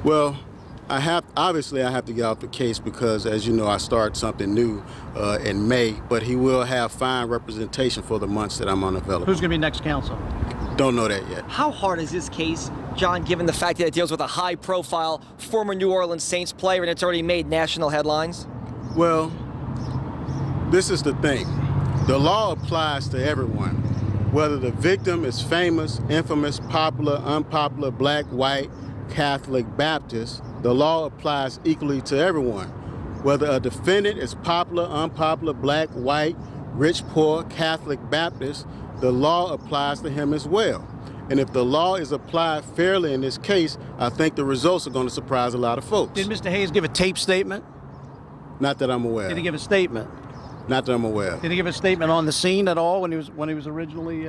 Well, obviously I have to get off the case because, as you know, I start something new in May, but he will have fine representation for the months that I'm unavailable. Who's going to be next counsel? Don't know that yet. How hard is this case, John, given the fact that it deals with a high-profile former New Orleans Saints player and it's already made national headlines? Well, this is the thing. The law applies to everyone, whether the victim is famous, infamous, popular, unpopular, black, white, Catholic, Baptist. The law applies equally to everyone. Whether a defendant is popular, unpopular, black, white, rich, poor, Catholic, Baptist, the law applies to him as well. And if the law is applied fairly in this case, I think the results are going to surprise a lot of folks. Did Mr. Hayes give a tape statement? Not that I'm aware Did of. he give a statement? Not that I'm aware of. Did he give a statement on the scene at all when he was originally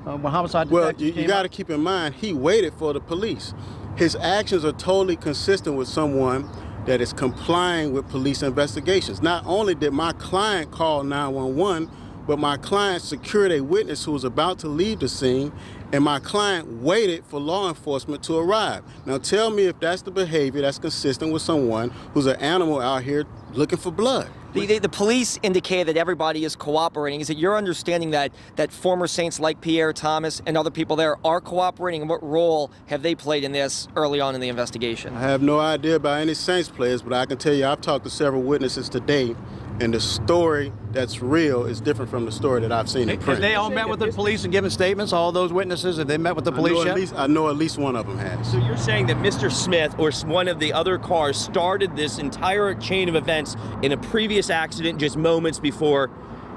when homicide Well, detectives you came got up? to keep in mind, he waited for the police. His actions are totally consistent with someone that is complying with police investigations. Not only did my client call 911, but my client secured a witness who was about to leave the scene, and my client waited for law enforcement to arrive. Now tell me if that's the behavior that's consistent with someone who's an animal out here looking for blood. The police indicate that everybody is cooperating. Is it your understanding that former Saints like Pierre Thomas and other people there are cooperating? And what role have they played in this early on in the investigation? I have no idea about any Saints players, but I can tell you I've talked to several witnesses today, and the story that's real is different from the story that I've seen in Have print. they all met with the police and given statements? All those witnesses, have they met with the police yet? I know at least one of them has. So you're saying that Mr. Smith or one of the other cars started this entire chain of events in a previous accident just moments before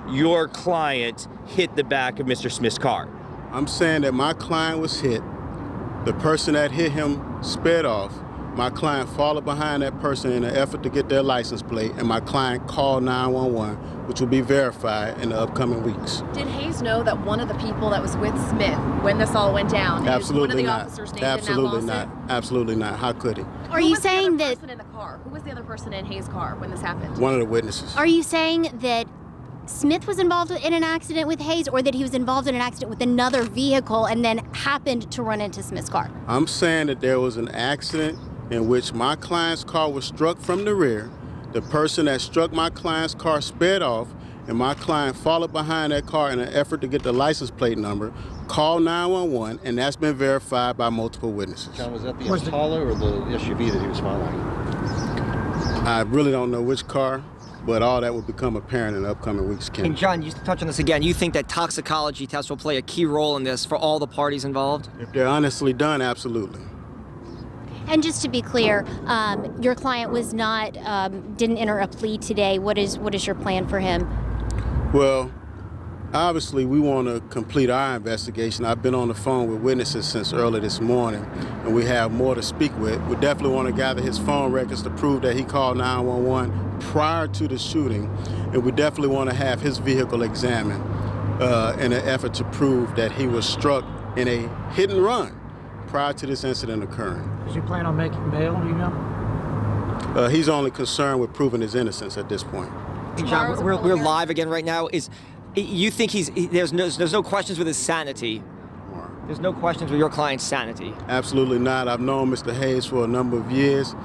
your client hit the back of Mr. Smith's car? I'm saying that my client was hit. The person that hit him sped off. My client followed behind that person in an effort to get their license plate, and my client called 911, which will be verified in the upcoming weeks. Did Hayes know that one of the people that was with Smith when this all went down Absolutely is one of the not. officers named Absolutely in that not. lawsuit? Absolutely not. How could he? Are you saying Who that? was the other person in the car? Who was the other person in Hayes' car when this happened? One of the witnesses. Are you saying that Smith was involved in an accident with Hayes, or that he was involved in an accident with another vehicle and then happened to run into Smith's car? I'm saying that there was an accident in which my client's car was struck from the rear. The person that struck my client's car sped off, and my client followed behind that car in an effort to get the license plate number, called 911, and that's been verified by multiple witnesses. John, was that the Impala or the SUV that he was following? I really don't know which car, but all that will become apparent in the upcoming weeks, Ken. And John, you touch on this again. You think that toxicology tests will play a key role in this for all the parties involved? If they're honestly done, absolutely. And just to be clear, your client was not didn't enter a plea today. What is your plan for him? Well, obviously we want to complete our investigation. I've been on the phone with witnesses since early this morning, and we have more to speak with. We definitely want to gather his phone records to prove that he called 911 prior to the shooting, and we definitely want to have his vehicle examined in an effort to prove that he was struck in a hit and run prior to this incident occurring. Does he plan on making bail, do you know? He's only concerned with proving his innocence at this point. Hey, John, we're live again right now. You think there's no questions with his sanity? There's no questions with your client's sanity? Absolutely not. I've known Mr. Hayes for a number of years.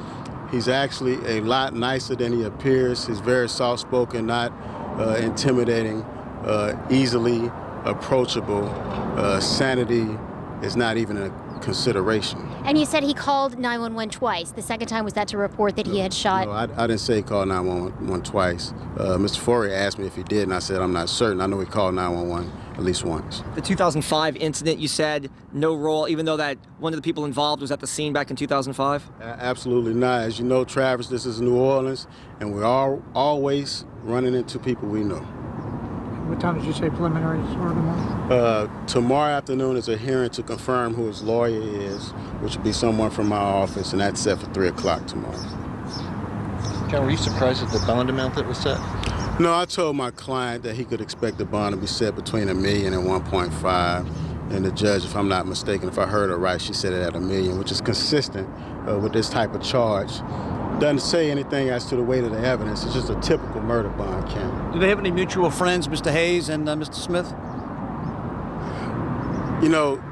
He's actually a lot nicer than he appears. He's very soft-spoken, not intimidating, easily approachable. Sanity is not even a consideration. And you said he called 911 twice. The second time, was that to report that he had shot? No, I didn't say he called 911 twice. Mr. Fourier asked me if he did, and I said I'm not certain. I know he called 911 at least once. The 2005 incident, you said no role, even though that one of the people involved was at the scene back in 2005? Absolutely not. As you know, Travis, this is New Orleans, and we're always running into people we know. What time did you say preliminary sort of tomorrow? Tomorrow afternoon is a hearing to confirm who his lawyer is, which will be someone from my office, and that's set for 3 o'clock tomorrow. John, were you surprised at the bond amount that was set? No, I told my client that he could expect the bond to be set between $1 million and 1.5. And the judge, if I'm not mistaken, if I heard her right, she said it at $1 million, which is consistent with this type of charge. Doesn't say anything as to the weight of the evidence. It's just a typical murder bond, Ken. Do they have any mutual friends, Mr. Hayes and Mr. Smith? You know,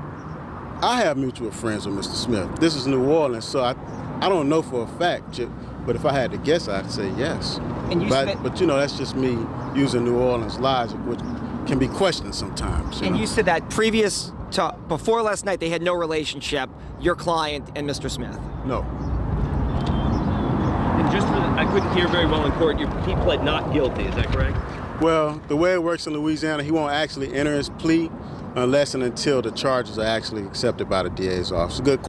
I have mutual friends with Mr. Smith. This is New Orleans, so I don't know for a fact, Chip, but if I had to guess, I'd say yes. And you said- but you know, that's just me using New Orleans logic, which can be questioned sometimes. And know? you said that before last night, they had no relationship, your client and Mr. Smith. No. And just for I couldn't hear very well in court. He pled not guilty. Is that correct? Well, the way it works in Louisiana, he won't actually enter his plea unless and until the charges are actually accepted by the DA's office. Good